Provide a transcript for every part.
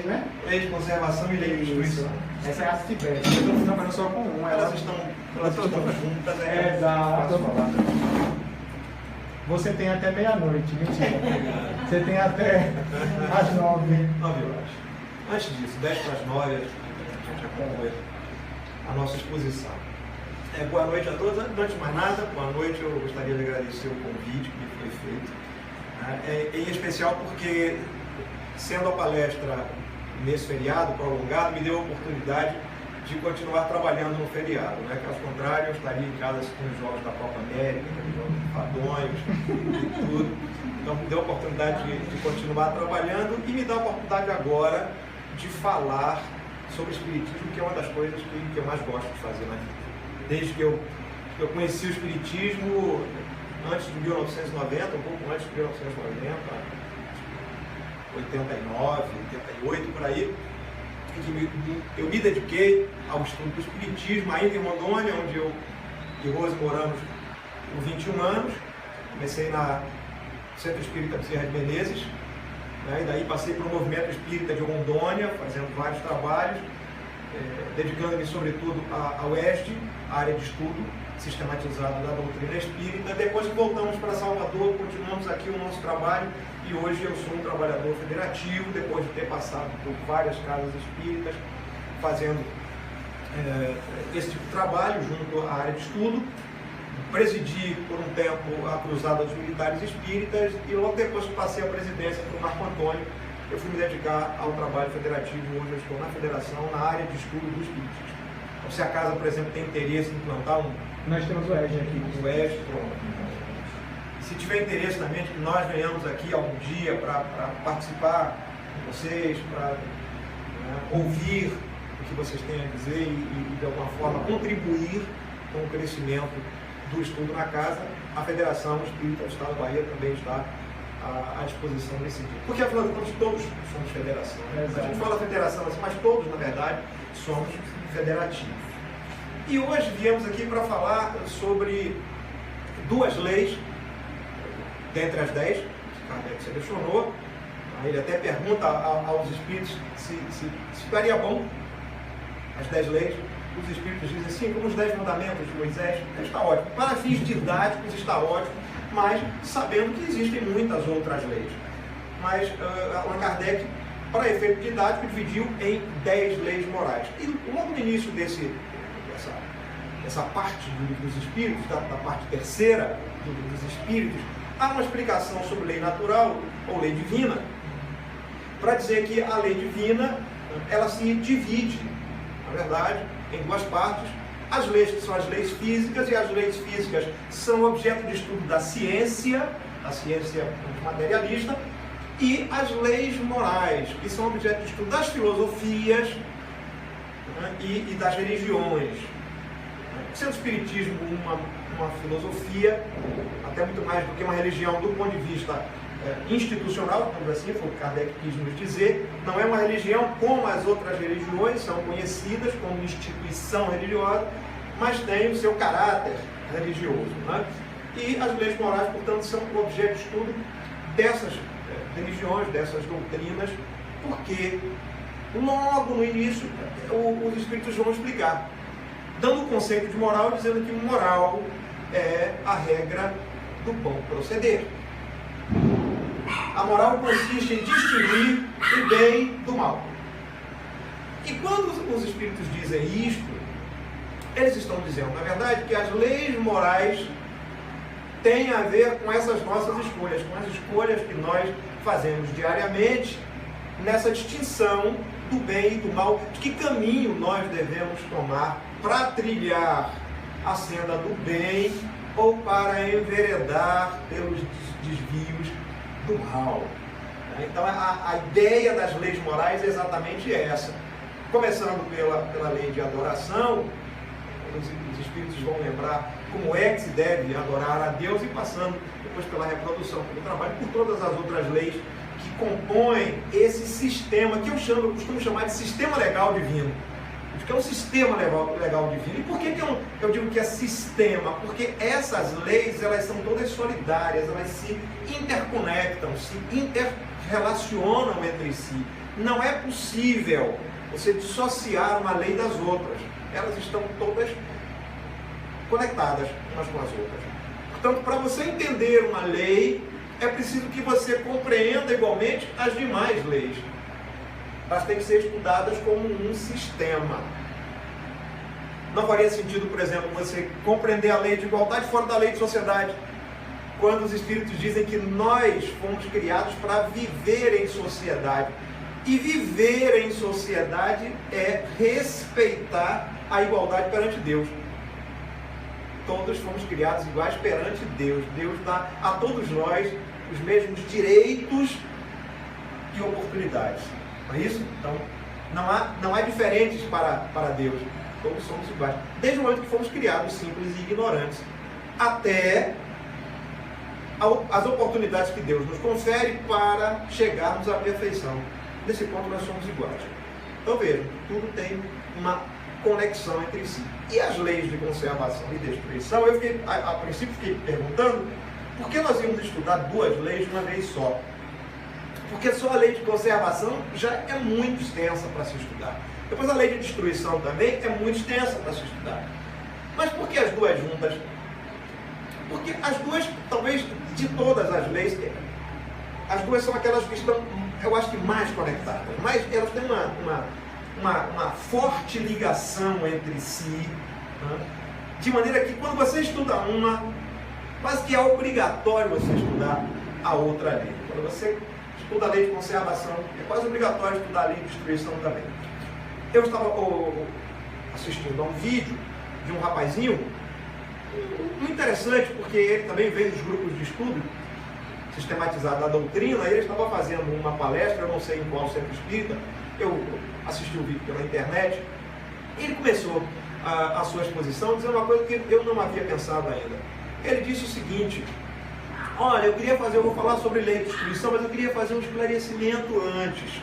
Né? Lei de conservação e lei de destruição. Essa é a CIBET. Eu estou trabalhando só com uma. Elas estão juntas, é exato. Você tem até meia-noite, mentira. Você tem até às 9. 9 horas. Antes disso, 10 para as 9, a gente acompanha a nossa exposição. Boa noite a todos. Antes de mais nada, boa noite. Eu gostaria de agradecer o convite que me foi feito. Em especial porque, sendo a palestra nesse feriado prolongado, me deu a oportunidade de continuar trabalhando no feriado, né? Caso contrário, eu estaria em casa com os jogos da Copa América, jogos fadonhos e tudo. Então, me deu a oportunidade de continuar trabalhando e me dá a oportunidade agora de falar sobre Espiritismo, que é uma das coisas que eu mais gosto de fazer na vida. Desde que eu conheci o Espiritismo antes de 1990, um pouco antes de 1990, 89, 88, por aí, eu me dediquei ao estudo do Espiritismo, ainda em Rondônia, onde eu e Rose moramos por 21 anos. Comecei na Centro Espírita Bezerra de Menezes, né, e daí passei para o Movimento Espírita de Rondônia, fazendo vários trabalhos, dedicando-me sobretudo à UESD, a área de estudo sistematizado da doutrina espírita. Depois que voltamos para Salvador, continuamos aqui o nosso trabalho e hoje eu sou um trabalhador federativo, depois de ter passado por várias casas espíritas, fazendo esse tipo de trabalho junto à área de estudo. Presidi por um tempo a Cruzada dos Militares Espíritas e logo depois que passei a presidência para o Marco Antônio, eu fui me dedicar ao trabalho federativo. Hoje eu estou na federação, na área de estudo do Espiritismo. Então, se a casa, por exemplo, tem interesse em implantar Nós temos o ESG aqui. O ESG, se tiver interesse também de que nós venhamos aqui algum dia para participar com vocês, para ouvir o que vocês têm a dizer e de alguma forma contribuir com o crescimento do estudo na casa, a Federação Espírita do Estado da Bahia também está à disposição nesse dia. Porque, afinal de contas, todos somos federação. A gente fala federação, mas todos, na verdade, somos federativos. E hoje viemos aqui para falar sobre duas leis, dentre as 10, que Kardec selecionou. Ele até pergunta aos espíritos se ficaria bom as 10 leis. Os espíritos dizem assim, como os 10 mandamentos de Moisés, está ótimo. Para fins didáticos está ótimo, mas sabendo que existem muitas outras leis. Mas Allan Kardec, para efeito didático, dividiu em 10 leis morais. E logo no início dessa parte do Livro dos Espíritos, da parte terceira do Livro dos Espíritos, há uma explicação sobre lei natural ou lei divina, para dizer que a lei divina, ela se divide, na verdade, em duas partes. As leis que são as leis físicas, e as leis físicas são objeto de estudo da ciência materialista, e as leis morais, que são objeto de estudo das filosofias, né, e das religiões. Sendo o Espiritismo uma filosofia, até muito mais do que uma religião do ponto de vista institucional, como assim, foi o que Kardec quis nos dizer, não é uma religião como as outras religiões, são conhecidas como instituição religiosa, mas tem o seu caráter religioso. Né? E as leis morais, portanto, são objeto de estudo dessas religiões, dessas doutrinas, porque logo no início os espíritos vão explicar, dando o conceito de moral, dizendo que moral é a regra do bom proceder. A moral consiste em distinguir o bem do mal. E quando os espíritos dizem isto, eles estão dizendo, na verdade, que as leis morais têm a ver com essas nossas escolhas, com as escolhas que nós fazemos diariamente, nessa distinção do bem e do mal, de que caminho nós devemos tomar para trilhar a senda do bem ou para enveredar pelos desvios do mal. Então a ideia das leis morais é exatamente essa. Começando pela lei de adoração, os espíritos vão lembrar como é que se deve adorar a Deus, e passando depois pela reprodução, pelo trabalho, por todas as outras leis que compõem esse sistema que eu costumo chamar de sistema legal divino. que é um sistema legal divino. E por que eu digo que é sistema? Porque essas leis, elas são todas solidárias, elas se interconectam, se interrelacionam entre si. Não é possível você dissociar uma lei das outras. Elas estão todas conectadas umas com as outras. Portanto, para você entender uma lei, é preciso que você compreenda igualmente as demais leis. Elas têm que ser estudadas como um sistema. Não faria sentido, por exemplo, você compreender a lei de igualdade fora da lei de sociedade, quando os Espíritos dizem que nós fomos criados para viver em sociedade. E viver em sociedade é respeitar a igualdade perante Deus. Todos fomos criados iguais perante Deus. Deus dá a todos nós os mesmos direitos e oportunidades. Não é isso? Então, não há diferentes para Deus. Todos somos iguais. Desde o momento que fomos criados simples e ignorantes, até as oportunidades que Deus nos confere para chegarmos à perfeição. Nesse ponto nós somos iguais. Então vejam, tudo tem uma conexão entre si. E as leis de conservação e destruição, eu a princípio fiquei perguntando por que nós íamos estudar duas leis de uma vez só. Porque só a lei de conservação já é muito extensa para se estudar. Depois a lei de destruição também é muito extensa para se estudar. Mas por que as duas juntas? Porque as duas, talvez de todas as leis, as duas são aquelas que estão, eu acho que mais conectadas. Mas elas têm uma forte ligação entre si, né? De maneira que quando você estuda uma, quase que é obrigatório você estudar a outra lei. Quando você estuda a lei de conservação, é quase obrigatório estudar a lei de destruição também. Eu estava assistindo a um vídeo de um rapazinho, muito interessante, porque ele também veio dos grupos de estudo sistematizado da doutrina. Ele estava fazendo uma palestra, eu não sei em qual centro espírita, eu assisti o vídeo pela internet, e ele começou a sua exposição dizendo uma coisa que eu não havia pensado ainda. Ele disse o seguinte: olha, eu vou falar sobre lei de destruição, mas eu queria fazer um esclarecimento antes.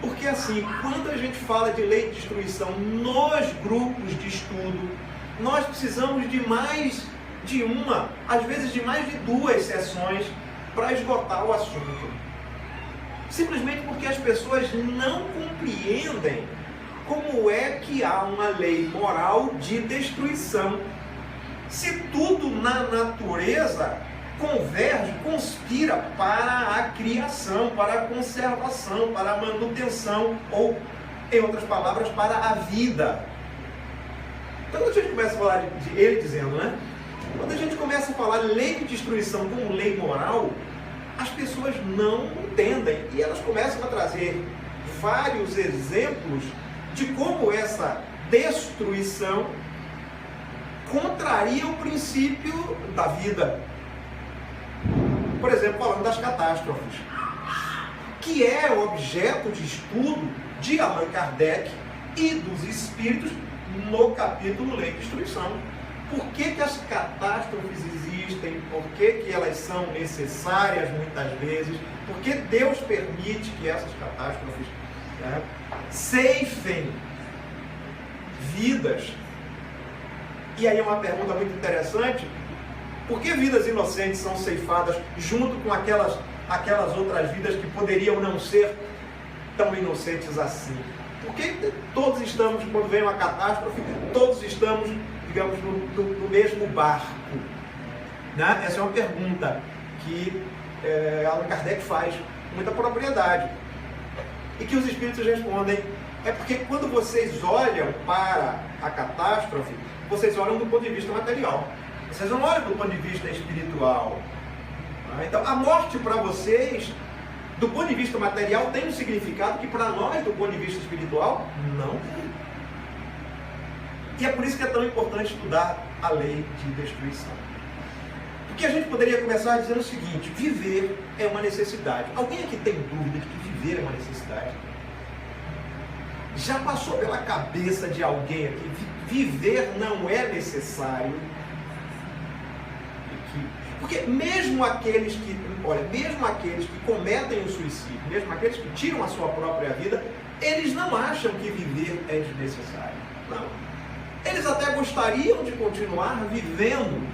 Porque assim, quando a gente fala de lei de destruição nos grupos de estudo, nós precisamos de mais de uma, às vezes de mais de duas sessões para esgotar o assunto. Simplesmente porque as pessoas não compreendem como é que há uma lei moral de destruição. Se tudo na natureza converge, conspira para a criação, para a conservação, para a manutenção, ou, em outras palavras, para a vida. Quando a gente começa a falar de ele dizendo, né? Quando a gente começa a falar lei de destruição como lei moral, as pessoas não entendem e elas começam a trazer vários exemplos de como essa destruição contraria o princípio da vida. Por exemplo, falando das catástrofes, que é objeto de estudo de Allan Kardec e dos espíritos no capítulo Lei de Destruição. Por que as catástrofes existem? Por que elas são necessárias muitas vezes? Por que Deus permite que essas catástrofes, né, ceifem vidas? E aí é uma pergunta muito interessante: por que vidas inocentes são ceifadas junto com aquelas outras vidas que poderiam não ser tão inocentes assim? Porque todos estamos, quando vem uma catástrofe, todos estamos, digamos, no mesmo barco, né? Essa é uma pergunta que Allan Kardec faz com muita propriedade e que os espíritos respondem: é porque quando vocês olham para a catástrofe, vocês olham do ponto de vista material, vocês não olham do ponto de vista espiritual. Então a morte para vocês, do ponto de vista material, tem um significado que para nós, do ponto de vista espiritual, não tem. E é por isso que é tão importante estudar a lei de destruição. Porque a gente poderia começar dizendo o seguinte: viver é uma necessidade. Alguém aqui tem dúvida de que viver é uma necessidade? Já passou pela cabeça de alguém aqui: viver não é necessário? Porque mesmo aqueles que olha, mesmo aqueles que cometem o suicídio, mesmo aqueles que tiram a sua própria vida, eles não acham que viver é desnecessário. Não. Eles até gostariam de continuar vivendo.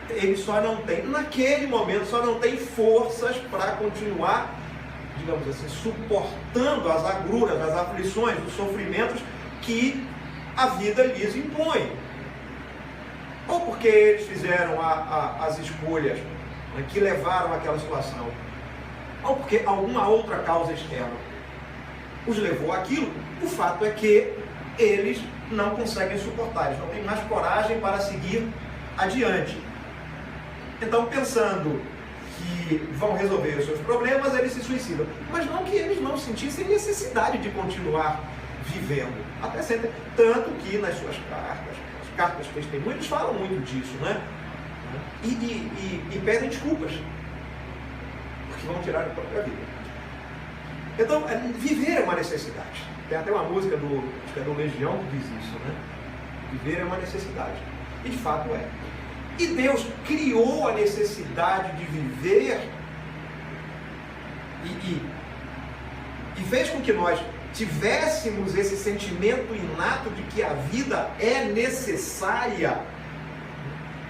Eles só não têm, naquele momento, só não têm forças para continuar, digamos assim, suportando as agruras, as aflições, os sofrimentos que a vida lhes impõe. Ou porque eles fizeram as escolhas, né, que levaram àquela situação, ou porque alguma outra causa externa os levou àquilo. O fato é que eles não conseguem suportar, eles não têm mais coragem para seguir adiante. Então, pensando que vão resolver os seus problemas, eles se suicidam. Mas não que eles não sentissem necessidade de continuar vivendo. Até sempre, tanto que nas suas cartas testemunhos, eles falam muito disso, né? E pedem desculpas, porque vão tirar a própria vida. Então, viver é uma necessidade. Tem até uma música acho que é do Legião que diz isso, né? Viver é uma necessidade. E de fato é. E Deus criou a necessidade de viver e fez com que nós tivéssemos esse sentimento inato de que a vida é necessária.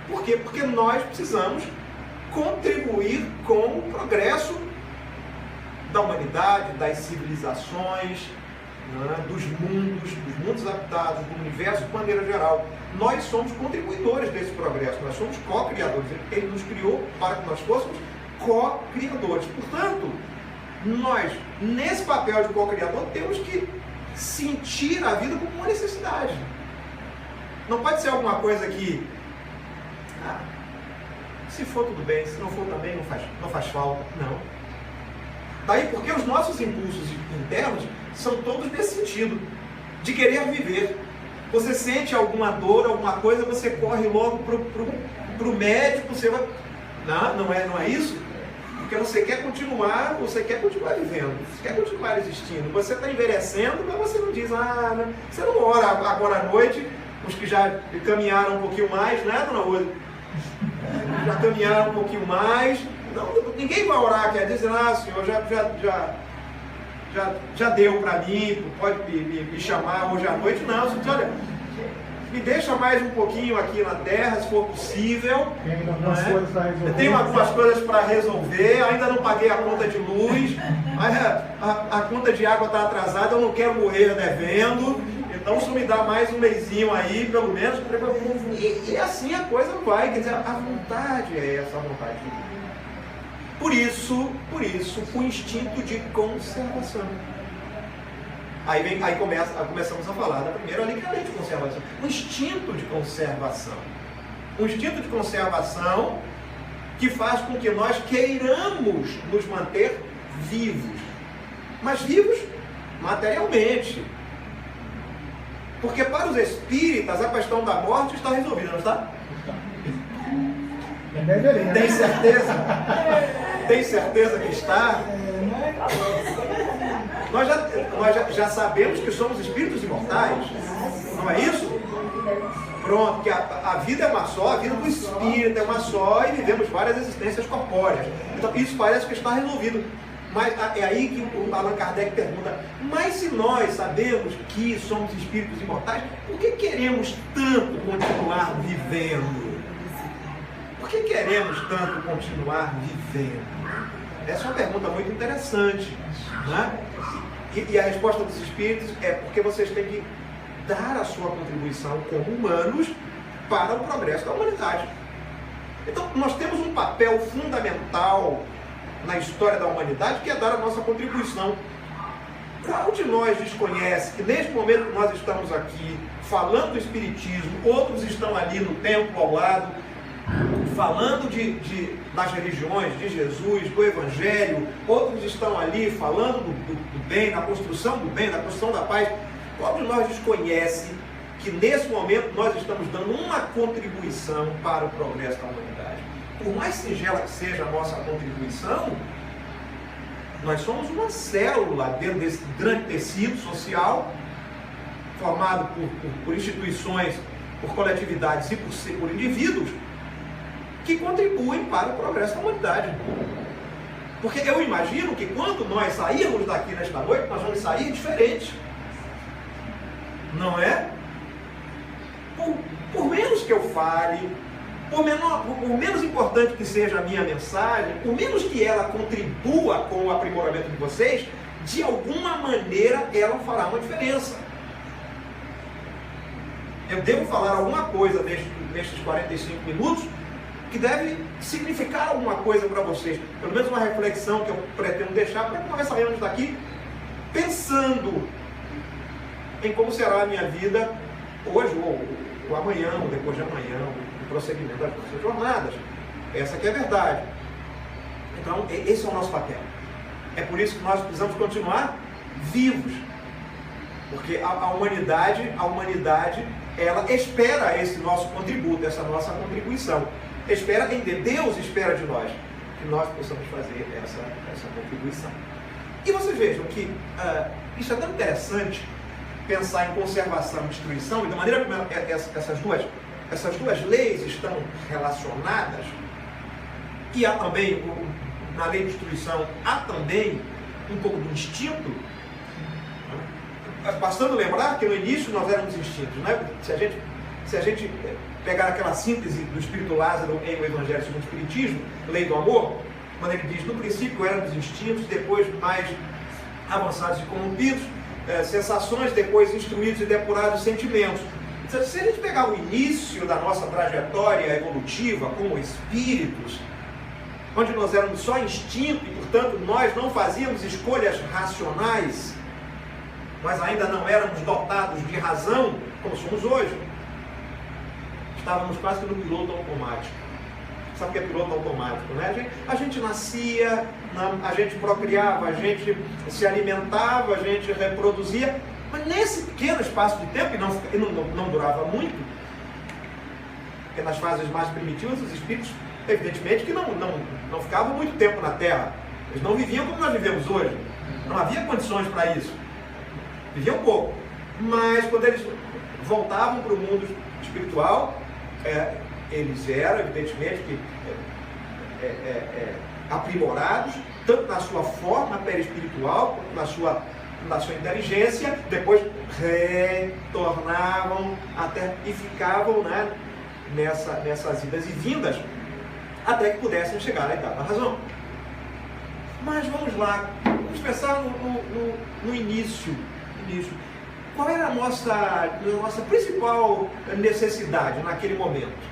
Por quê? Porque nós precisamos contribuir com o progresso da humanidade, das civilizações, né, dos mundos habitados, do universo de maneira geral. Nós somos contribuidores desse progresso, nós somos co-criadores. Ele nos criou para que nós fôssemos co-criadores. Portanto, nós, nesse papel de co-criador, temos que sentir a vida como uma necessidade. Não pode ser alguma coisa que, se for tudo bem, se não for também não faz falta. Não. Daí porque os nossos impulsos internos são todos nesse sentido, de querer viver. Você sente alguma dor, alguma coisa, você corre logo pro médico, você vai... Não é isso? Porque você quer continuar vivendo, você quer continuar existindo. Você está envelhecendo, mas você não diz, você não ora agora à noite, os que já caminharam um pouquinho mais, né, dona Rosa? Já caminharam um pouquinho mais. Não, ninguém vai orar, quer dizer, senhor, já deu para mim, pode me chamar hoje à noite. Não, você diz, olha, me deixa mais um pouquinho aqui na terra, se for possível. Tenho algumas coisas para resolver, ainda não paguei a conta de luz, a conta de água está atrasada, eu não quero morrer devendo, então se me dá mais um mesinho aí, pelo menos. E assim a coisa vai, quer dizer, a vontade é essa, a vontade de Deus. Por isso, o instinto de conservação. Aí começamos a falar da primeira lei, que é a lei de conservação. O instinto de conservação. Um instinto de conservação que faz com que nós queiramos nos manter vivos. Mas vivos materialmente. Porque para os espíritas a questão da morte está resolvida, não está? Tem certeza? Tem certeza que está? Nós já sabemos que somos espíritos imortais, não é isso? Pronto, que a vida é uma só, a vida do espírito é uma só e vivemos várias existências corpóreas. Então isso parece que está resolvido. Mas é aí que o Allan Kardec pergunta, mas se nós sabemos que somos espíritos imortais, por que queremos tanto continuar vivendo? Por que queremos tanto continuar vivendo? Essa é uma pergunta muito interessante, né? E a resposta dos espíritos é porque vocês têm que dar a sua contribuição como humanos para o progresso da humanidade. Então, nós temos um papel fundamental na história da humanidade, que é dar a nossa contribuição. Qual de nós desconhece que neste momento que nós estamos aqui falando do Espiritismo, outros estão ali no templo ao lado, falando das religiões, de Jesus, do Evangelho, outros estão ali falando do bem, da construção do bem, da construção da paz. Qual de nós desconhece que nesse momento nós estamos dando uma contribuição para o progresso da humanidade? Por mais singela que seja a nossa contribuição, nós somos uma célula dentro desse grande tecido social, formado por instituições, por coletividades e por indivíduos, que contribuem para o progresso da humanidade. Porque eu imagino que quando nós sairmos daqui nesta noite, nós vamos sair diferentes. Não é? Por menos que eu fale, por menos importante que seja a minha mensagem, por menos que ela contribua com o aprimoramento de vocês, de alguma maneira ela fará uma diferença. Eu devo falar alguma coisa nestes 45 minutos que deve significar alguma coisa para vocês. Pelo menos uma reflexão que eu pretendo deixar para que nós saímos daqui pensando em como será a minha vida hoje, ou amanhã, ou depois de amanhã, o prosseguimento das nossas jornadas. Essa que é a verdade. Então, esse é o nosso papel. É por isso que nós precisamos continuar vivos. Porque a humanidade, ela espera esse nosso contributo, essa nossa contribuição. Espera em Deus espera de nós que nós possamos fazer essa contribuição. E vocês vejam que isso é tão interessante, pensar em conservação e destruição, e da maneira como essas duas leis estão relacionadas, e há também, na lei de destruição, há também um pouco do instinto. Bastando lembrar que no início nós éramos instintos, né? Se a gente pegar aquela síntese do Espírito Lázaro em O Evangelho segundo o Espiritismo, Lei do Amor, quando ele diz, no princípio éramos instintos, depois mais avançados e corrompidos, sensações, depois instruídos e depurados sentimentos. Se a gente pegar o início da nossa trajetória evolutiva como espíritos, onde nós éramos só instinto e, portanto, nós não fazíamos escolhas racionais, mas ainda não éramos dotados de razão, como somos hoje, estávamos quase que no piloto automático. Sabe o que é piloto automático, né? A gente nascia, a gente procriava, a gente se alimentava, a gente reproduzia, mas nesse pequeno espaço de tempo, e não durava muito, porque nas fases mais primitivas os espíritos, evidentemente que não ficavam muito tempo na Terra. Eles não viviam como nós vivemos hoje. Não havia condições para isso. Viviam pouco. Mas quando eles voltavam para o mundo espiritual, eles eram, evidentemente, aprimorados, tanto na sua forma perispiritual, quanto na sua inteligência, depois retornavam até e ficavam, né, nessas idas e vindas, até que pudessem chegar à idade da razão. Mas vamos lá, vamos pensar no início. Qual era a nossa principal necessidade naquele momento?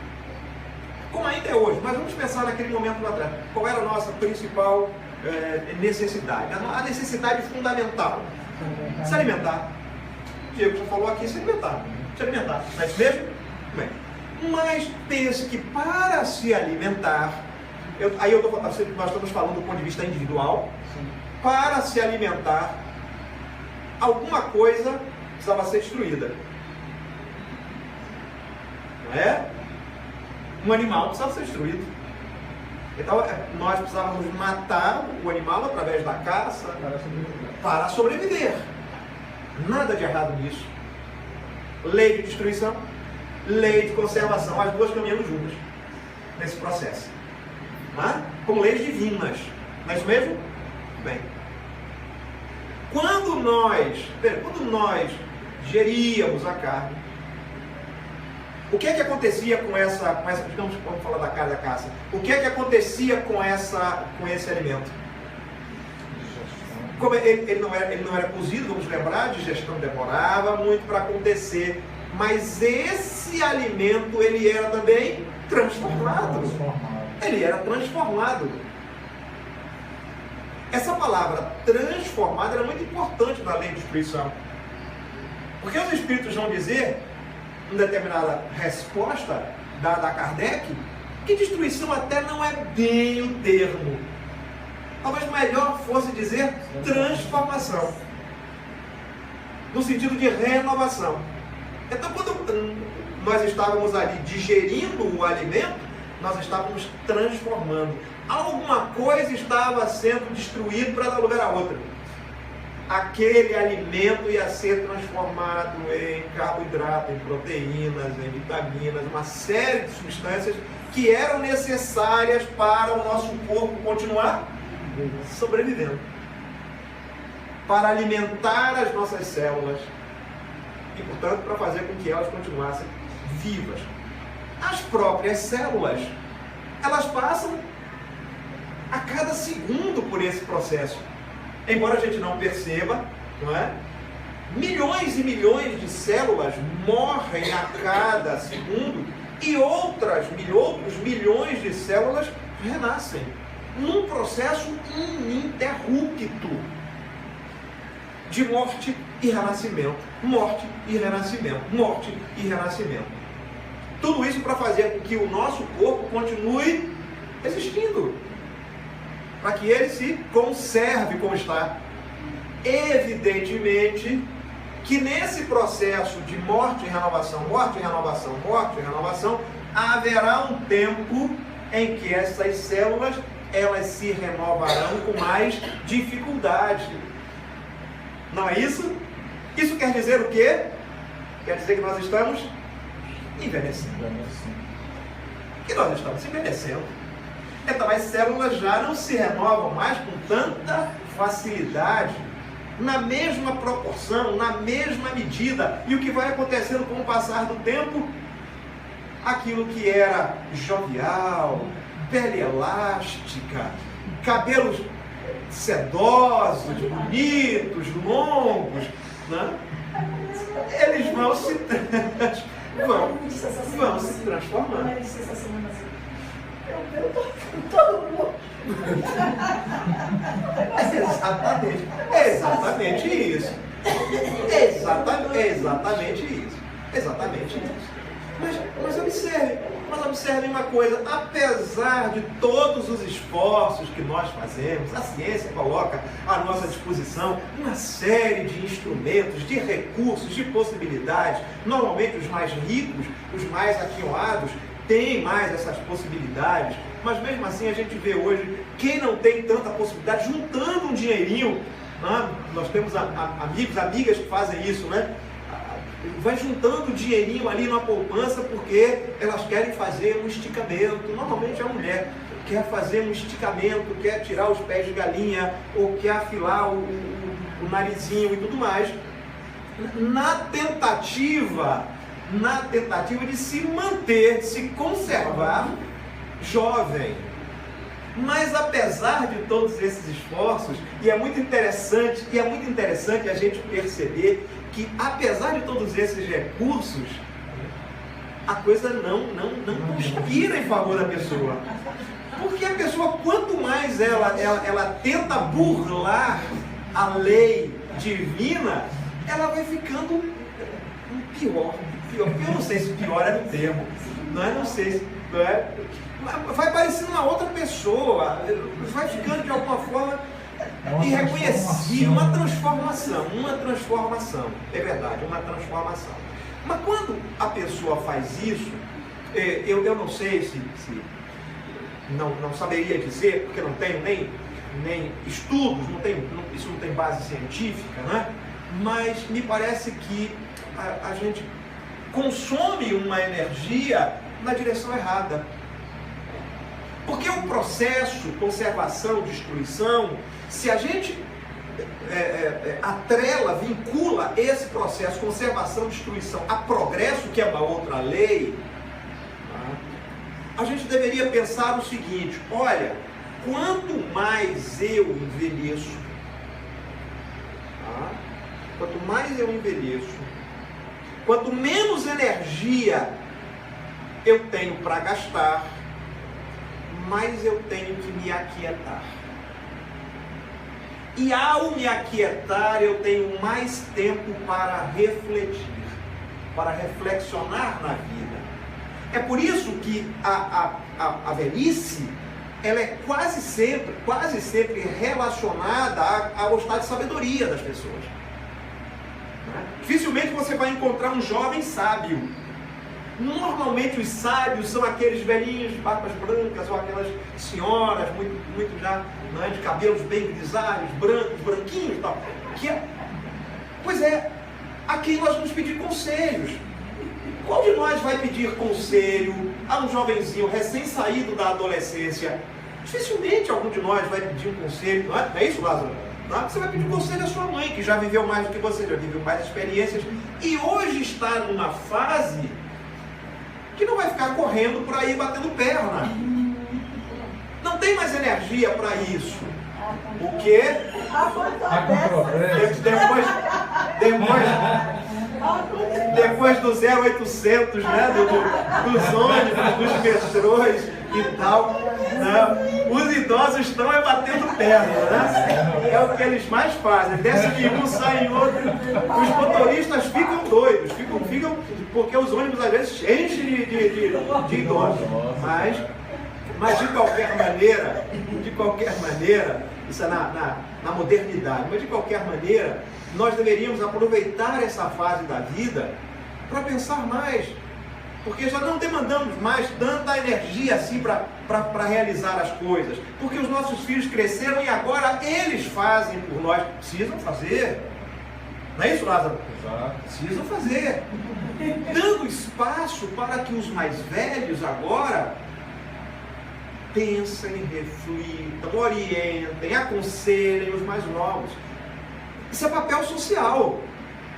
Como ainda é hoje, mas vamos pensar naquele momento lá atrás. Qual era a nossa principal necessidade? A necessidade fundamental. Se alimentar. O Diego já falou aqui, se alimentar. Não é isso mesmo? Bem, mas pense que para se alimentar, nós estamos falando do ponto de vista individual, para se alimentar, alguma coisa precisava ser destruída. Não é? Um animal precisava ser destruído. Então, nós precisávamos matar o animal através da caça para sobreviver. Nada de errado nisso. Lei de destruição, lei de conservação, as duas caminham juntas nesse processo. Como leis divinas. Não é isso mesmo? Bem. Quando nós geríamos a carne, o que é que acontecia com essa digamos, vamos falar da carne da caça, o que é que acontecia com esse alimento? Como ele não era cozido, vamos lembrar, a digestão demorava muito para acontecer, mas esse alimento, ele era também transformado. Ele era transformado. Essa palavra transformada era muito importante na lei de destruição. Porque os espíritos vão dizer, em determinada resposta dada a Kardec, que destruição até não é bem o termo. Talvez melhor fosse dizer transformação. No sentido de renovação. Então, quando nós estávamos ali digerindo o alimento, nós estávamos transformando. Alguma coisa estava sendo destruída para dar lugar a outra. Aquele alimento ia ser transformado em carboidrato, em proteínas, em vitaminas, uma série de substâncias que eram necessárias para o nosso corpo continuar sobrevivendo, para alimentar as nossas células e, portanto, para fazer com que elas continuassem vivas. As próprias células, elas passam a cada segundo por esse processo. Embora a gente não perceba, não é? Milhões e milhões de células morrem a cada segundo e outros milhões de células renascem num processo ininterrupto de morte e renascimento, morte e renascimento, morte e renascimento. Tudo isso para fazer com que o nosso corpo continue existindo, para que ele se conserve como está. Evidentemente que nesse processo de morte e renovação, morte e renovação, morte e renovação, haverá um tempo em que essas células elas se renovarão com mais dificuldade. Não é isso? Isso quer dizer o quê? Quer dizer que nós estamos envelhecendo. Que nós estamos envelhecendo. Então as células já não se renovam mais com tanta facilidade, na mesma proporção, na mesma medida. E o que vai acontecendo com o passar do tempo? Aquilo que era jovial, pele elástica, cabelos sedosos, bonitos, longos, né? Eles vão se transformando. Exatamente isso. Exatamente isso. Mas observem uma coisa, apesar de todos os esforços que nós fazemos, a ciência coloca à nossa disposição uma série de instrumentos, de recursos, de possibilidades. Normalmente os mais ricos, os mais aquinhoados, têm mais essas possibilidades, mas mesmo assim a gente vê hoje quem não tem tanta possibilidade, juntando um dinheirinho, né? Nós temos amigos, amigas que fazem isso, né? Vai juntando dinheirinho ali na poupança porque elas querem fazer um esticamento. Normalmente a mulher quer fazer um esticamento, quer tirar os pés de galinha ou quer afilar o narizinho e tudo mais, na tentativa de se manter, de se conservar jovem. Mas apesar de todos esses esforços, e é muito interessante a gente perceber que apesar de todos esses recursos, a coisa não conspira em favor da pessoa. Porque a pessoa, quanto mais ela tenta burlar a lei divina, ela vai ficando pior. Eu não sei se pior é o termo, não sei se... Não é? Vai parecendo uma outra pessoa, vai ficando de alguma forma irreconhecível, uma transformação, é verdade, uma transformação. Mas quando a pessoa faz isso, eu não sei se não saberia dizer, porque não tenho nem estudos, isso não tem base científica, né? Mas me parece que a gente consome uma energia na direção errada. Porque o processo conservação, destruição, se a gente atrela, vincula esse processo conservação, destruição a progresso, que é uma outra lei, a gente deveria pensar o seguinte: olha, quanto mais eu envelheço, quanto menos energia eu tenho para gastar, mais eu tenho que me aquietar. E ao me aquietar, eu tenho mais tempo para refletir, para reflexionar na vida. É por isso que a velhice, ela é quase sempre relacionada ao estado de sabedoria das pessoas. Dificilmente você vai encontrar um jovem sábio. Normalmente os sábios são aqueles velhinhos de barbas brancas ou aquelas senhoras muito já, né, de cabelos bem grisalhos, brancos, branquinhos e tal. Pois é, a quem nós vamos pedir conselhos. Qual de nós vai pedir conselho a um jovenzinho recém-saído da adolescência, dificilmente algum de nós vai pedir um conselho, não é isso, Lázaro? Tá? Você vai pedir um conselho à sua mãe, que já viveu mais do que você, já viveu mais experiências, e hoje está numa fase que não vai ficar correndo por aí batendo perna. Não tem mais energia para isso. O quê? Depois do 0800, né? Dos ônibus, dos metrôs e tal, né? Os idosos estão batendo perna, né? É o que eles mais fazem. Desce em um, sai em outro. Os motoristas ficam doidos, ficam porque os ônibus às vezes enchem de idosos. Mas de qualquer maneira, isso é na modernidade, mas de qualquer maneira, nós deveríamos aproveitar essa fase da vida para pensar mais, porque já não demandamos mais tanta energia assim para realizar as coisas, porque os nossos filhos cresceram e agora eles fazem por nós. Precisam fazer, não é isso, Lázaro? Exato. Precisam fazer, dando espaço para que os mais velhos agora pensem, reflitam, orientem, aconselhem os mais novos. Isso é papel social.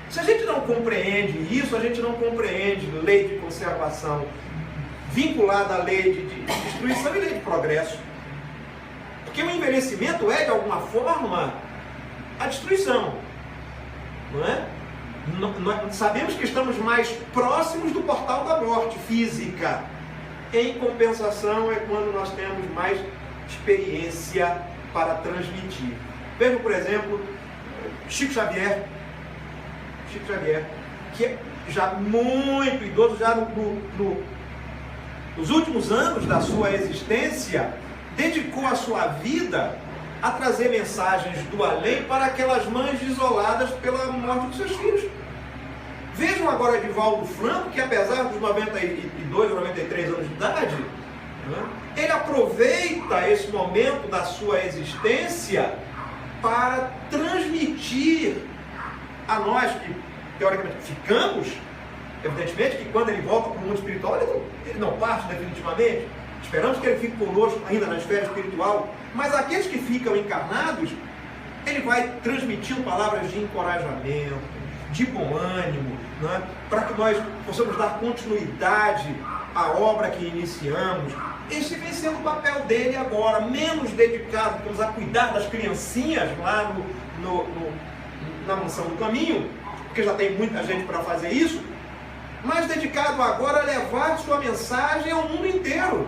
Se a gente não compreende isso, a gente não compreende lei de conservação vinculada à lei de destruição e lei de progresso. Porque o envelhecimento é, de alguma forma, a destruição. Não é? Nós sabemos que estamos mais próximos do portal da morte física. Em compensação, é quando nós temos mais experiência para transmitir. Veja, por exemplo, Chico Xavier, que é já muito idoso, já nos últimos anos da sua existência, dedicou a sua vida a trazer mensagens do além para aquelas mães isoladas pela morte dos seus filhos. Vejam agora Divaldo Franco, que apesar dos 92 ou 93 anos de idade, ele aproveita esse momento da sua existência para transmitir a nós que, teoricamente, ficamos, evidentemente que quando ele volta para o mundo espiritual, ele não parte definitivamente. Esperamos que ele fique conosco ainda na esfera espiritual, mas aqueles que ficam encarnados, ele vai transmitindo palavras de encorajamento, de bom ânimo, né? Para que nós possamos dar continuidade à obra que iniciamos. Esse vem sendo o papel dele agora, menos dedicado a cuidar das criancinhas lá na Mansão do Caminho, porque já tem muita gente para fazer isso, mas dedicado agora a levar sua mensagem ao mundo inteiro.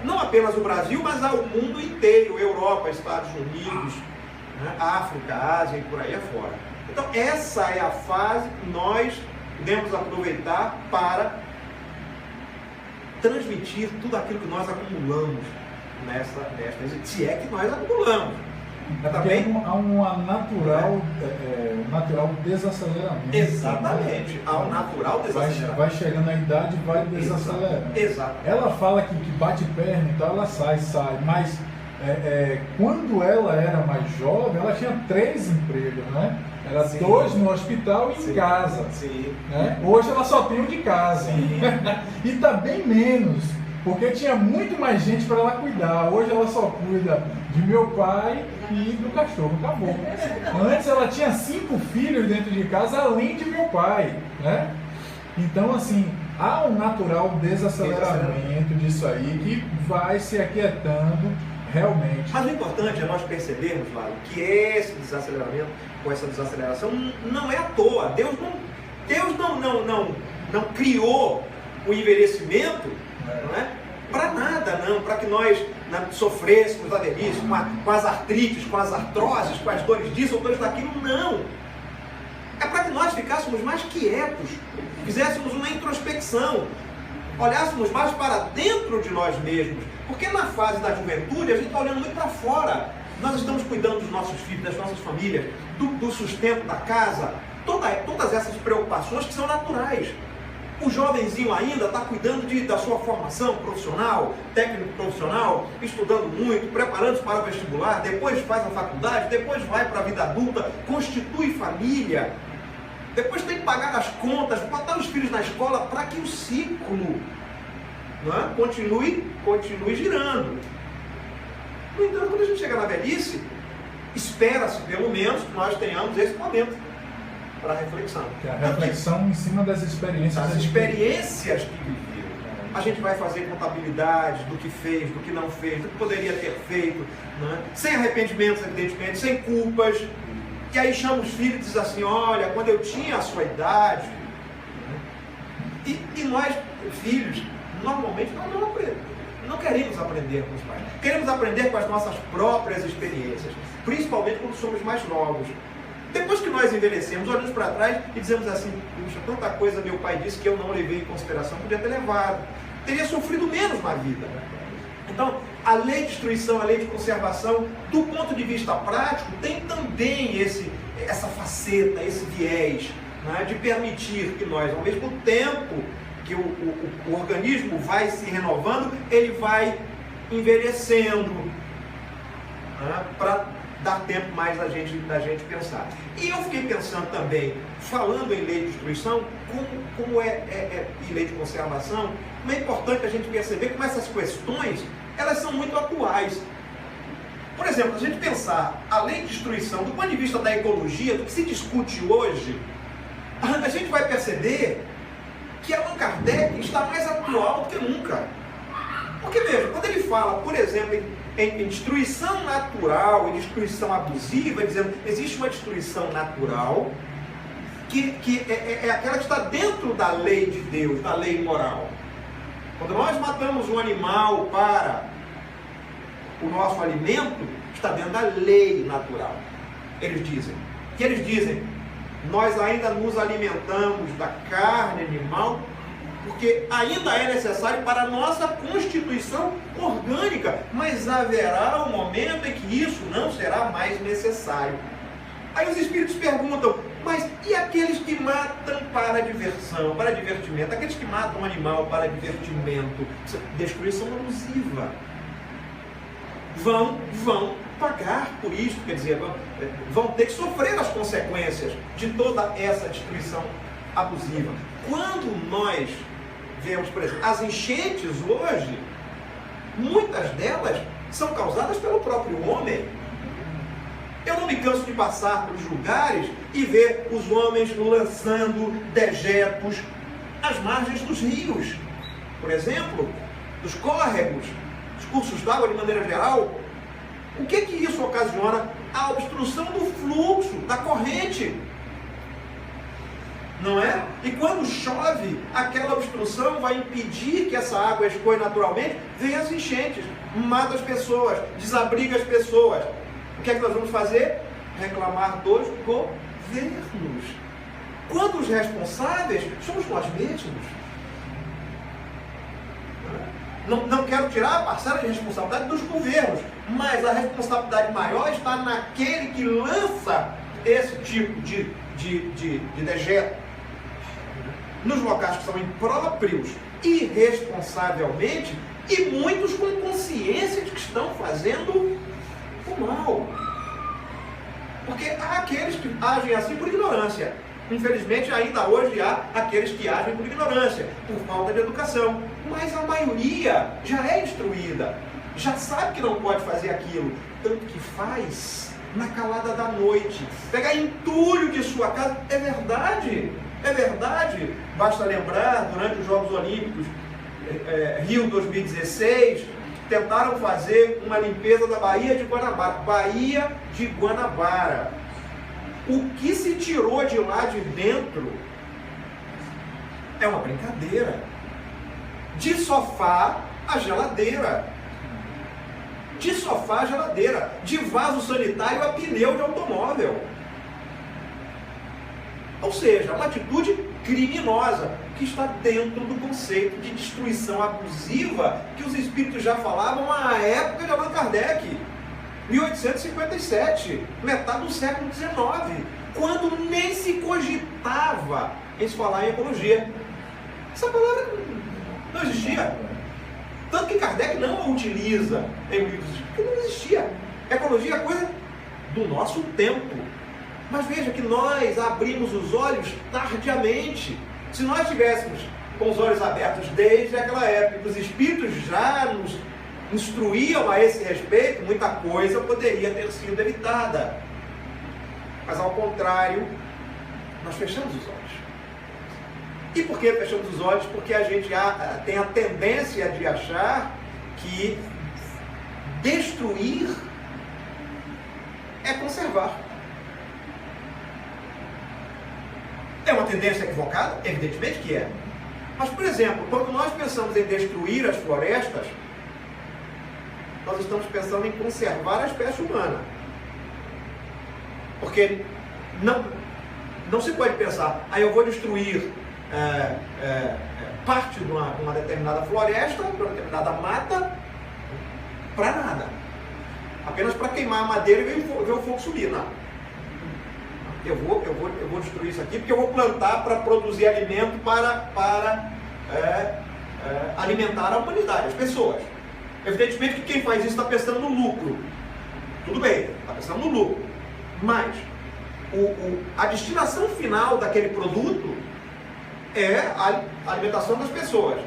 Não apenas o Brasil, mas ao mundo inteiro, Europa, Estados Unidos, né? África, Ásia e por aí afora. Então essa é a fase que nós podemos aproveitar para transmitir tudo aquilo que nós acumulamos nesta se é que nós acumulamos. Também há um natural desaceleramento. Exatamente, há um natural desaceleramento. Vai chegando a idade e vai desacelerando. Exato. Ela fala que bate perna, então ela sai, mas quando ela era mais jovem, ela tinha 3 empregos, né? Era 2 no hospital e em casa. Sim. Né? Hoje ela só tem um de casa. E está bem menos, porque tinha muito mais gente para ela cuidar. Hoje ela só cuida de meu pai e do cachorro, acabou. Antes ela tinha 5 filhos dentro de casa, além de meu pai. Né? Então, assim, há um natural desaceleramento disso aí que vai se aquietando realmente. Mas o importante é nós percebermos, Lázaro, que esse desaceleramento, com essa desaceleração, não é à toa. Deus não criou o envelhecimento, não é? Para nada, não, para que nós sofrêssemos da velhice, com as artrites, com as artroses, com as dores disso ou dores daquilo, não. É para que nós ficássemos mais quietos, fizéssemos uma introspecção, olhássemos mais para dentro de nós mesmos, porque na fase da juventude a gente está olhando muito para fora. Nós estamos cuidando dos nossos filhos, das nossas famílias, do sustento da casa, todas essas preocupações que são naturais. O jovenzinho ainda está cuidando da sua formação profissional, técnico profissional, estudando muito, preparando-se para o vestibular, depois faz a faculdade, depois vai para a vida adulta, constitui família, depois tem que pagar as contas, botar os filhos na escola para que o ciclo, não é? Continue girando. No entanto, quando a gente chega na velhice, espera-se pelo menos que nós tenhamos esse momento para reflexão. Que é a reflexão em cima das experiências. Das experiências que viveram. A gente vai fazer contabilidade do que fez, do que não fez, do que poderia ter feito, né? Sem arrependimentos, evidentemente, sem culpas. E aí chama os filhos e diz assim, olha, quando eu tinha a sua idade, né? E nós, filhos, normalmente não queremos aprender com os pais. Queremos aprender com as nossas próprias experiências, principalmente quando somos mais novos. Depois que nós envelhecemos, olhamos para trás e dizemos assim, puxa, tanta coisa meu pai disse que eu não levei em consideração, podia ter levado. Teria sofrido menos na vida. Então, a lei de destruição, a lei de conservação, do ponto de vista prático, tem também essa faceta, esse viés, né, de permitir que nós, ao mesmo tempo que o organismo vai se renovando, ele vai envelhecendo, né, para dar tempo mais da gente pensar. E eu fiquei pensando também, falando em lei de destruição, como em lei de conservação, como é importante a gente perceber como essas questões, elas são muito atuais. Por exemplo, se a gente pensar a lei de destruição do ponto de vista da ecologia, do que se discute hoje, a gente vai perceber que Allan Kardec está mais atual do que nunca. Porque veja, quando ele fala, por exemplo, em destruição natural e destruição abusiva, dizendo que existe uma destruição natural que é aquela que está dentro da lei de Deus, da lei moral. Quando nós matamos um animal para o nosso alimento, está dentro da lei natural. Eles dizem, nós ainda nos alimentamos da carne animal porque ainda é necessário para a nossa constituição orgânica, mas haverá um momento em que isso não será mais necessário. Aí os espíritos perguntam, mas e aqueles que matam para diversão, para divertimento? Aqueles que matam um animal para divertimento, destruição abusiva, vão pagar por isso, quer dizer, vão ter que sofrer as consequências de toda essa destruição abusiva. Quando nós vemos, por exemplo, as enchentes hoje, muitas delas são causadas pelo próprio homem. Eu não me canso de passar pelos lugares e ver os homens lançando dejetos às margens dos rios, por exemplo, dos córregos, dos cursos d'água de maneira geral. O que isso ocasiona? A obstrução do fluxo, da corrente. Não é? E quando chove, aquela obstrução vai impedir que essa água escoe naturalmente, vem as enchentes, mata as pessoas, desabriga as pessoas. O que é que nós vamos fazer? Reclamar dos governos. Quando os responsáveis somos nós mesmos. Não quero tirar a parcela de responsabilidade dos governos, mas a responsabilidade maior está naquele que lança esse tipo de dejeto nos locais que são impróprios, irresponsavelmente, e muitos com consciência de que estão fazendo o mal. Porque há aqueles que agem assim por ignorância. Infelizmente, ainda hoje há aqueles que agem por ignorância, por falta de educação. Mas a maioria já é instruída, já sabe que não pode fazer aquilo, tanto que faz na calada da noite. Pegar entulho de sua casa, é verdade. Basta lembrar, durante os Jogos Olímpicos, Rio 2016, tentaram fazer uma limpeza da Baía de Guanabara. O que se tirou de lá de dentro é uma brincadeira. De sofá a geladeira. De vaso sanitário a pneu de automóvel. Ou seja, uma atitude criminosa que está dentro do conceito de destruição abusiva que os espíritos já falavam à época de Allan Kardec. 1857, metade do século XIX, quando nem se cogitava em se falar em ecologia. Essa palavra não existia. Tanto que Kardec não a utiliza em livros, porque não existia. Ecologia é coisa do nosso tempo. Mas veja que nós abrimos os olhos tardiamente. Se nós tivéssemos com os olhos abertos desde aquela época. Os Espíritos já nos instruíam a esse respeito, muita coisa poderia ter sido evitada. Mas ao contrário, nós fechamos os olhos. E por que fechamos os olhos? Porque a gente tem a tendência de achar que destruir é conservar. É uma tendência equivocada? Evidentemente que é. Mas, por exemplo, quando nós pensamos em destruir as florestas, nós estamos pensando em conservar a espécie humana. Porque não se pode pensar, eu vou destruir parte de uma determinada floresta, de uma determinada mata, para nada. Apenas para queimar a madeira e ver o fogo subir. Não. Eu vou destruir isso aqui porque eu vou plantar para produzir alimento para alimentar a humanidade, as pessoas. Evidentemente que quem faz isso está pensando no lucro. Tudo bem, está pensando no lucro. Mas a destinação final daquele produto é a alimentação das pessoas.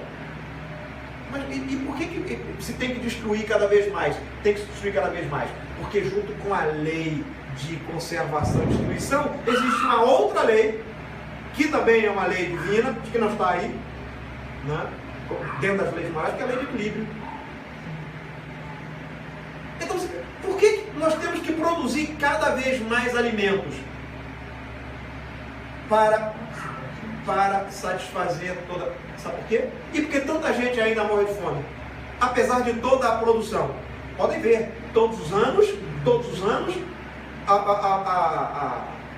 Mas e por que se tem que destruir cada vez mais? Tem que se destruir cada vez mais? Porque junto com a lei de conservação e destruição, existe uma outra lei, que também é uma lei divina, que não está aí, né, dentro das leis morais, que é a lei de equilíbrio. Então, por que nós temos que produzir cada vez mais alimentos? Para satisfazer toda... Sabe por quê? E porque tanta gente ainda morre de fome, apesar de toda a produção. Podem ver, todos os anos,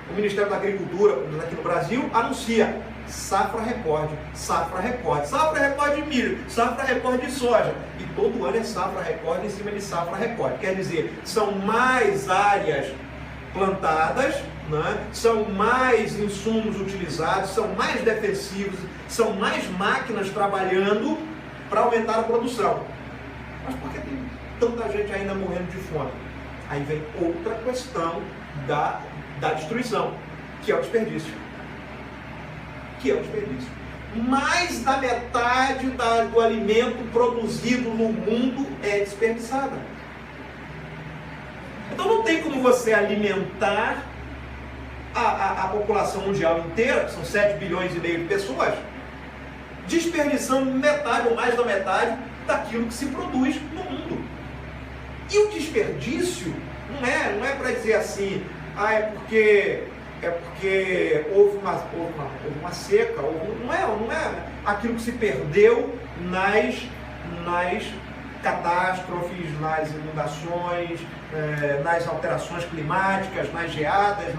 o Ministério da Agricultura, aqui no Brasil, anuncia safra recorde, safra recorde, safra recorde de milho, safra recorde de soja. E todo ano é safra recorde em cima de safra recorde. Quer dizer, são mais áreas plantadas, né? São mais insumos utilizados, são mais defensivos, são mais máquinas trabalhando para aumentar a produção. Mas por que tem tanta gente ainda morrendo de fome? Aí vem outra questão da destruição, que é o desperdício. Mais da metade do alimento produzido no mundo é desperdiçada. Então não tem como você alimentar a população mundial inteira, que são 7 bilhões e meio de pessoas, desperdiçando metade ou mais da metade daquilo que se produz no mundo. E o desperdício não é para dizer assim, é porque houve uma seca, não é aquilo que se perdeu nas catástrofes, nas inundações, nas alterações climáticas, nas geadas,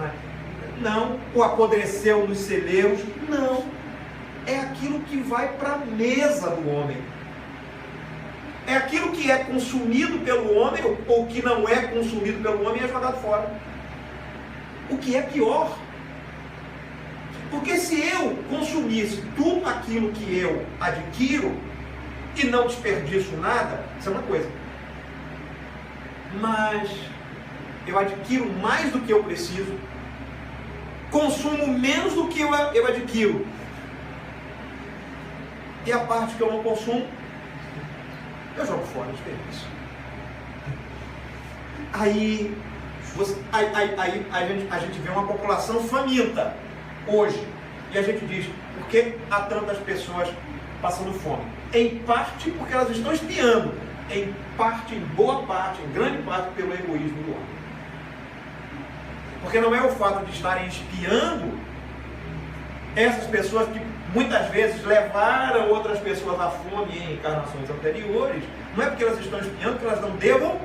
não, o apodreceu nos celeiros, não, é aquilo que vai para a mesa do homem. É aquilo que é consumido pelo homem ou que não é consumido pelo homem e é jogado fora. O que é pior. Porque se eu consumisse tudo aquilo que eu adquiro e não desperdiço nada, isso é uma coisa. Mas eu adquiro mais do que eu preciso, consumo menos do que eu adquiro. E a parte que eu não consumo, eu jogo fora, desperdício. Aí a gente vê uma população faminta hoje. E a gente diz, por que há tantas pessoas passando fome? Em parte porque elas estão espiando. Em boa parte, em grande parte, pelo egoísmo do homem. Porque não é o fato de estarem espiando essas pessoas que muitas vezes levaram outras pessoas à fome em encarnações anteriores, não é porque elas estão espiando que elas não devam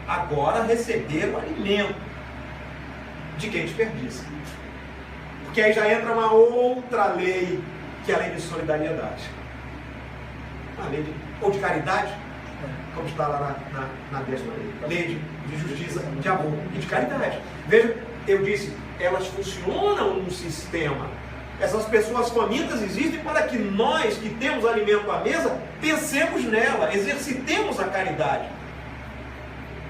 agora receber o alimento de quem desperdiça. Porque aí já entra uma outra lei, que é a lei de solidariedade. Uma lei de caridade, como está lá na 10ª lei. Lei de justiça, de amor e de caridade. Veja, eu disse, elas funcionam num sistema. Essas pessoas famintas existem para que nós, que temos alimento à mesa, pensemos nela, exercitemos a caridade.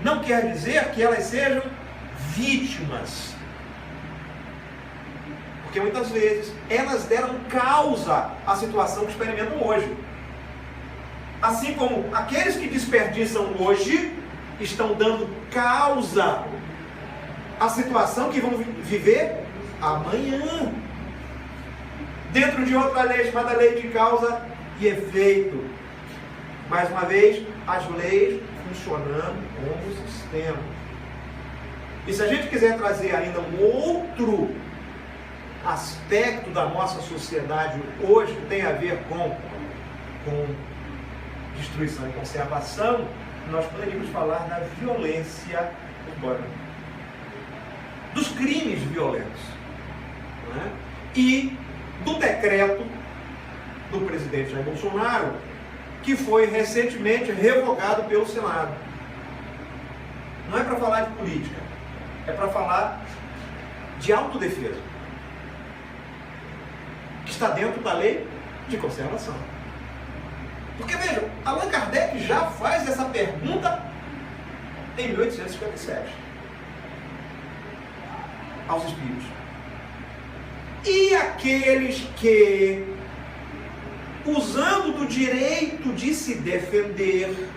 Não quer dizer que elas sejam vítimas. Porque muitas vezes elas deram causa à situação que experimentam hoje. Assim como aqueles que desperdiçam hoje estão dando causa à situação que vão viver amanhã. Dentro de outra lei chamada lei de causa e efeito. Mais uma vez, as leis funcionando como sistema. E se a gente quiser trazer ainda um outro aspecto da nossa sociedade hoje, que tem a ver com destruição e conservação, nós poderíamos falar da violência urbana, dos crimes violentos, né? E do decreto do presidente Jair Bolsonaro, que foi recentemente revogado pelo Senado. Não é para falar de política, é para falar de autodefesa, que está dentro da lei de conservação. Porque vejam, Allan Kardec já faz essa pergunta em 1857 aos espíritos. E aqueles que, usando do direito de se defender,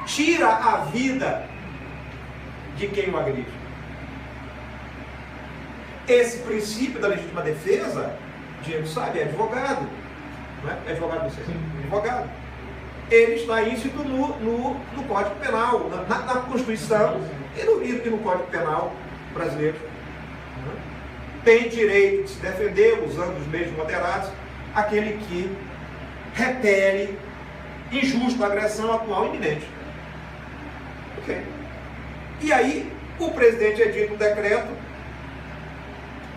tira a vida de quem o agride? Esse princípio da legítima defesa, Diego sabe, é advogado. Não é advogado você? Advogado. Ele está íncito no Código Penal, na Constituição e no Código Penal brasileiro. Tem direito de se defender, usando os meios moderados, aquele que repele injusta agressão atual e iminente. Ok? E aí, o presidente edita um decreto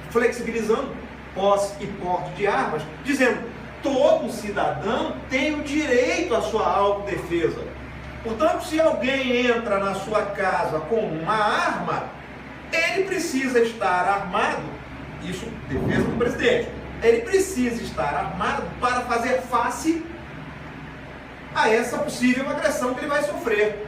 flexibilizando posse e porte de armas, dizendo: todo cidadão tem o direito à sua autodefesa. Portanto, se alguém entra na sua casa com uma arma, ele precisa estar armado. Isso, defesa do presidente. Ele precisa estar armado para fazer face a essa possível agressão que ele vai sofrer.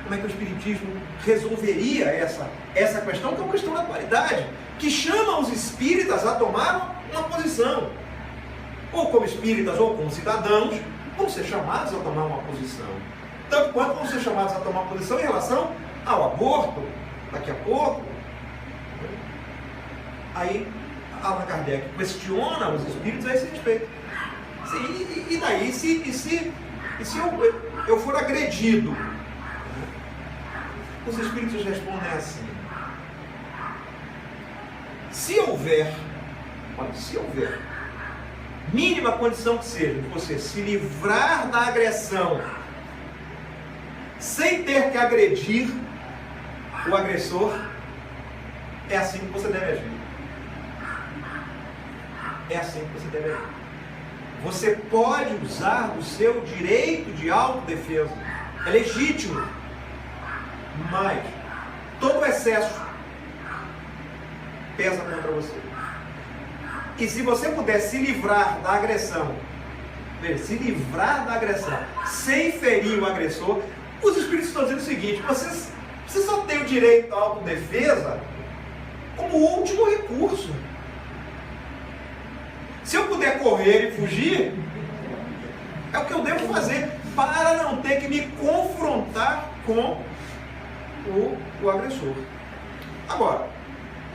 Como é que o Espiritismo resolveria essa questão, que é uma questão da atualidade, que chama os espíritas a tomar uma posição? Ou como espíritas ou como cidadãos, vão ser chamados a tomar uma posição. Tanto quanto vão ser chamados a tomar uma posição em relação ao aborto, daqui a pouco. Aí, Allan Kardec questiona os espíritos a esse respeito. E daí, se eu for agredido, os espíritos respondem assim: se houver mínima condição que seja de você se livrar da agressão sem ter que agredir o agressor, é assim que você deve agir. É assim que você deve agir. Você pode usar o seu direito de autodefesa, é legítimo, mas todo excesso pesa contra você. E se você puder se livrar da agressão, sem ferir o agressor, os espíritos estão dizendo o seguinte: você só tem o direito à autodefesa como último recurso. Se eu puder correr e fugir, é o que eu devo fazer para não ter que me confrontar com o agressor. Agora,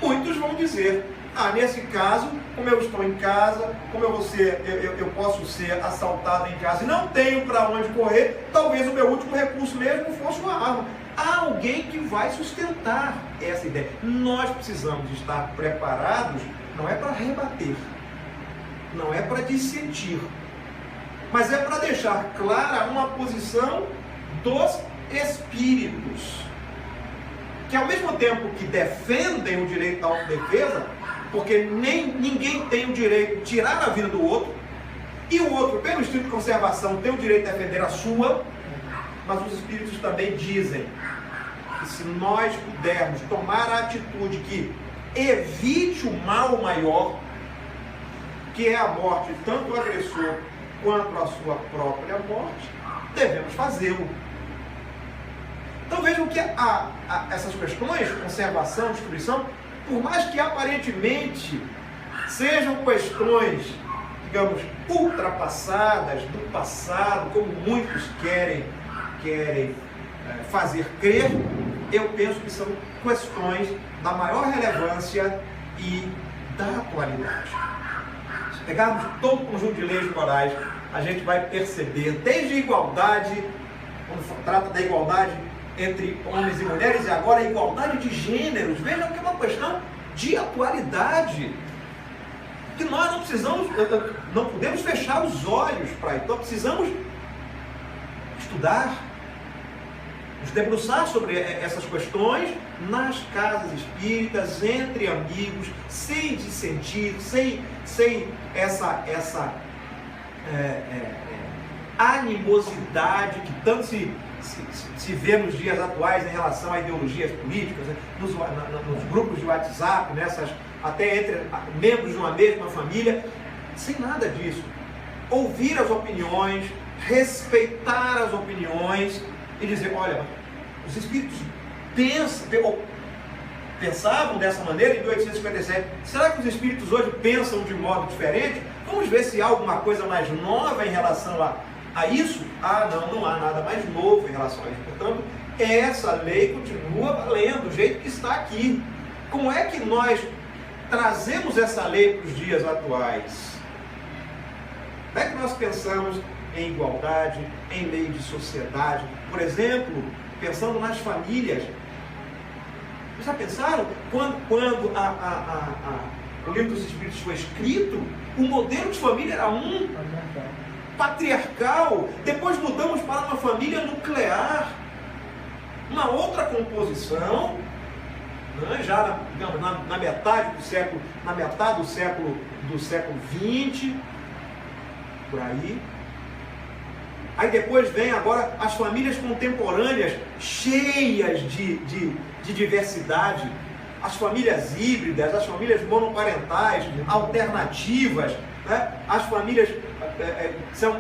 muitos vão dizer: nesse caso, como eu estou em casa, como eu posso ser assaltado em casa e não tenho para onde correr, talvez o meu último recurso mesmo fosse uma arma. Há alguém que vai sustentar essa ideia. Nós precisamos estar preparados, não é para rebater, não é para dissentir, mas é para deixar clara uma posição dos espíritos, que ao mesmo tempo que defendem o direito à autodefesa, porque ninguém tem o direito de tirar a vida do outro, e o outro, pelo instinto de conservação, tem o direito de defender a sua, mas os espíritos também dizem que se nós pudermos tomar a atitude que evite o mal maior, que é a morte tanto do agressor quanto a sua própria morte, devemos fazê-lo. Então vejam que essas questões, conservação, destruição, por mais que aparentemente sejam questões, digamos, ultrapassadas, do passado, como muitos querem fazer crer, eu penso que são questões da maior relevância e da atualidade. Se pegarmos todo o conjunto de leis morais, a gente vai perceber, desde a igualdade, quando trata da igualdade entre homens e mulheres, e agora a igualdade de gêneros, vejam que é uma questão de atualidade, que nós não podemos fechar os olhos para isso. Então precisamos estudar, nos debruçar sobre essas questões nas casas espíritas, entre amigos, sem dissentir, sem essa animosidade que tanto se vê nos dias atuais em relação a ideologias políticas, né? nos grupos de WhatsApp, até entre membros de uma mesma família, sem nada disso. Ouvir as opiniões, respeitar as opiniões e dizer, olha, os espíritos pensavam dessa maneira em 1857, será que os espíritos hoje pensam de modo diferente? Vamos ver se há alguma coisa mais nova em relação a isso? Não há nada mais novo em relação a isso. Portanto, essa lei continua valendo, do jeito que está aqui. Como é que nós trazemos essa lei para os dias atuais? Como é que nós pensamos em igualdade, em lei de sociedade? Por exemplo, pensando nas famílias. Já pensaram? Quando o Livro dos Espíritos foi escrito, o modelo de família era patriarcal. Depois mudamos para uma família nuclear, uma outra composição, né? Já digamos, na metade do século XX, por aí. Aí depois vem agora as famílias contemporâneas cheias de diversidade, as famílias híbridas, as famílias monoparentais, alternativas, né? As famílias são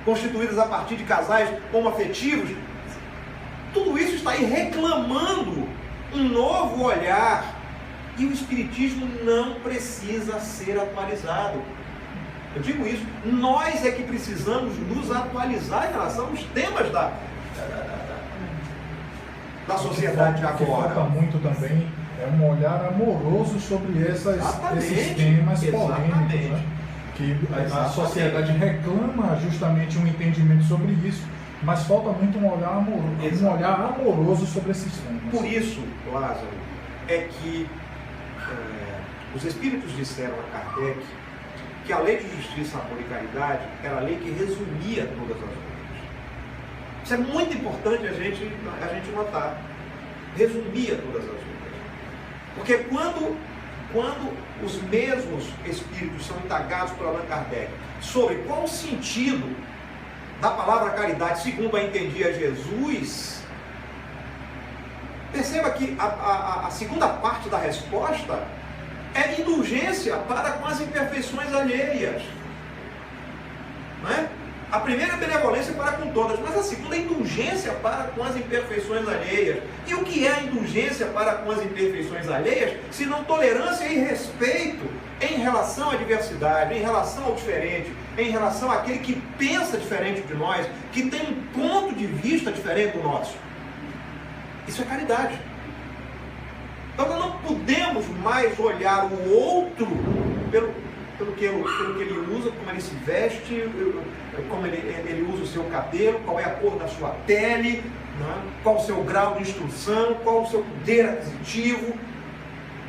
constituídas a partir de casais homoafetivos. Tudo isso está aí reclamando um novo olhar, e o Espiritismo não precisa ser atualizado. Eu digo isso, nós é que precisamos nos atualizar em relação aos temas da sociedade de agora. O que falta muito também é um olhar amoroso sobre esses temas polêmicos, né? Que a sociedade reclama justamente um entendimento sobre isso, mas falta muito um olhar amoroso sobre esses temas. Por isso, Lázaro, é que os Espíritos disseram a Kardec que a lei de justiça, amor e caridade era a lei que resumia todas as outras. Isso é muito importante a gente notar. Resumia todas as outras. Porque quando os mesmos espíritos são indagados por Allan Kardec sobre qual o sentido da palavra caridade segundo a entendia Jesus, perceba que a segunda parte da resposta é indulgência para com as imperfeições alheias. Não é? A primeira é benevolência para com todas, mas a segunda é indulgência para com as imperfeições alheias. E o que é a indulgência para com as imperfeições alheias, se não tolerância e respeito em relação à diversidade, em relação ao diferente, em relação àquele que pensa diferente de nós, que tem um ponto de vista diferente do nosso? Isso é caridade. Então nós não podemos mais olhar o outro pelo que ele usa, como ele se veste, como ele usa o seu cabelo, qual é a cor da sua pele, né? Qual o seu grau de instrução, qual o seu poder aquisitivo.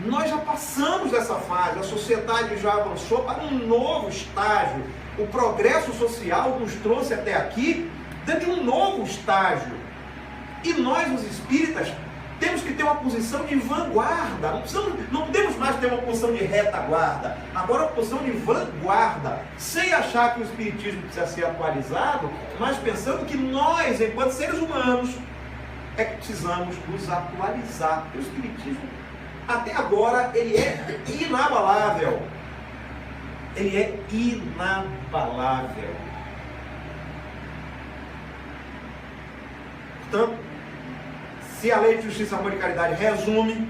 Nós já passamos dessa fase, a sociedade já avançou para um novo estágio. O progresso social nos trouxe até aqui dentro de um novo estágio. E nós, os espíritas, temos que ter uma posição de vanguarda. Não podemos mais ter uma posição de retaguarda. Agora uma posição de vanguarda, sem achar que o espiritismo precisa ser atualizado, mas pensando que nós, enquanto seres humanos, é que precisamos nos atualizar. Porque o espiritismo, até agora, ele é inabalável. Ele é inabalável. Portanto, se a lei de justiça, amor e caridade resume,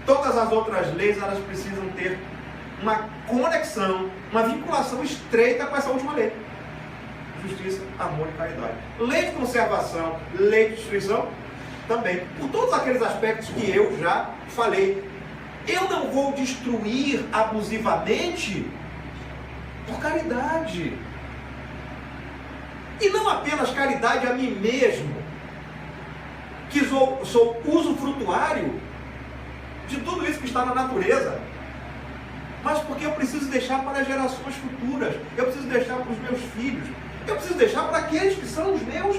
todas as outras leis, elas precisam ter uma conexão, uma vinculação estreita com essa última lei. Justiça, amor e caridade. Lei de conservação, lei de destruição, também. Por todos aqueles aspectos que eu já falei. Eu não vou destruir abusivamente por caridade. E não apenas caridade a mim mesmo, que sou usufrutuário de tudo isso que está na natureza, mas porque eu preciso deixar para as gerações futuras, eu preciso deixar para os meus filhos, eu preciso deixar para aqueles que são os meus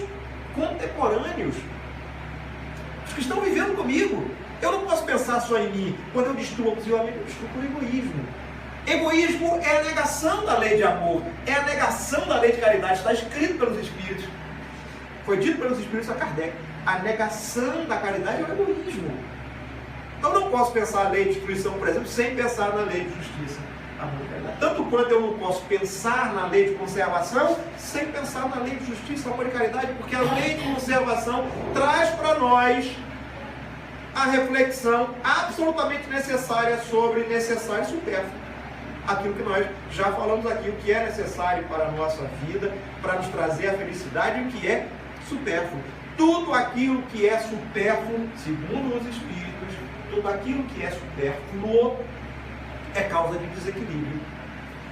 contemporâneos, os que estão vivendo comigo. Eu não posso pensar só em mim. Quando eu destruo abusivamente, eu destruo por egoísmo. Egoísmo é a negação da lei de amor, é a negação da lei de caridade. Está escrito pelos Espíritos, foi dito pelos Espíritos a Kardec. A negação da caridade é o egoísmo. Então eu não posso pensar a lei de destruição, por exemplo, sem pensar na lei de justiça, amor e caridade. Tanto quanto eu não posso pensar na lei de conservação sem pensar na lei de justiça, amor e caridade, porque a lei de conservação traz para nós a reflexão absolutamente necessária sobre necessário e supérfluo. Aquilo que nós já falamos aqui, o que é necessário para a nossa vida, para nos trazer a felicidade, e o que é supérfluo. Tudo aquilo que é supérfluo, segundo os Espíritos, tudo aquilo que é supérfluo é causa de desequilíbrio.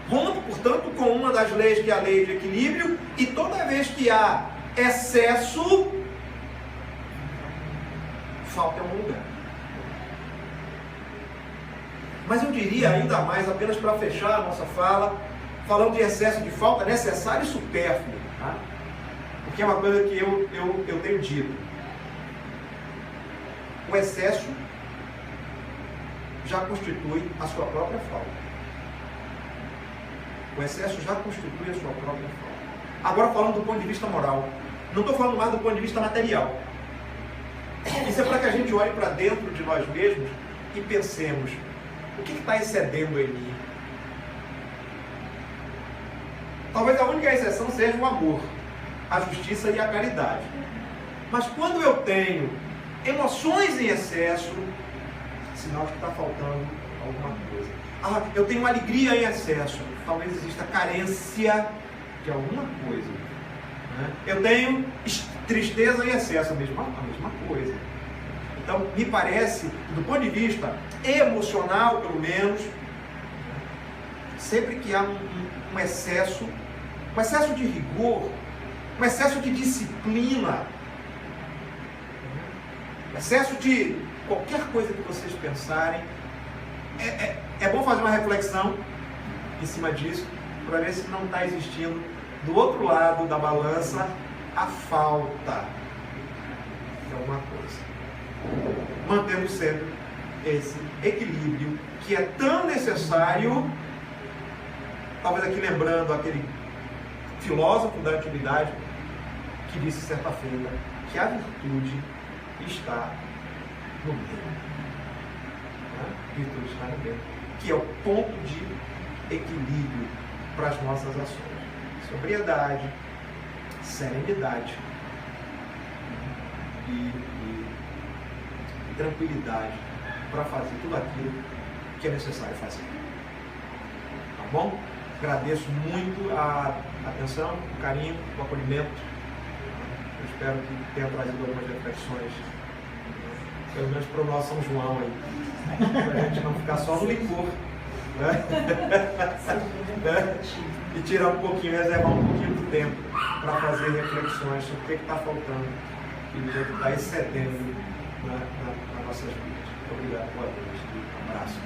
Rompe, portanto, com uma das leis que é a lei de equilíbrio, e toda vez que há excesso, falta em algum lugar. Mas eu diria ainda mais, apenas para fechar a nossa fala, falando de excesso de falta necessário e supérfluo, tá? Porque é uma coisa que eu tenho dito. O excesso já constitui a sua própria falta. O excesso já constitui a sua própria falta. Agora falando do ponto de vista moral, não estou falando mais do ponto de vista material. Isso é para que a gente olhe para dentro de nós mesmos e pensemos: o que está excedendo em mim? Talvez a única exceção seja o amor, a justiça e a caridade. Mas quando eu tenho emoções em excesso, sinal de que está faltando alguma coisa. Ah, eu tenho alegria em excesso, talvez exista carência de alguma coisa. Né? Eu tenho tristeza em excesso, a mesma coisa. Então, me parece, do ponto de vista emocional, pelo menos, sempre que há um excesso de rigor, um excesso de disciplina, um excesso de qualquer coisa que vocês pensarem, é bom fazer uma reflexão em cima disso, para ver se não está existindo do outro lado da balança a falta de alguma coisa. Mantendo sempre esse equilíbrio que é tão necessário, talvez aqui lembrando aquele filósofo da antiguidade que disse certa feita que a virtude está no meio. A virtude está no meio, que é o ponto de equilíbrio para as nossas ações. Sobriedade, serenidade e tranquilidade para fazer tudo aquilo que é necessário fazer. Tá bom? Agradeço muito a atenção, o carinho, o acolhimento. Eu espero que tenha trazido algumas reflexões, pelo menos para o nosso São João aí, para a gente não ficar só no licor, né? E tirar um pouquinho, reservar um pouquinho do tempo para fazer reflexões sobre o que está faltando e o que está excedendo nas nossas vidas. Obrigado, boa noite. Um abraço.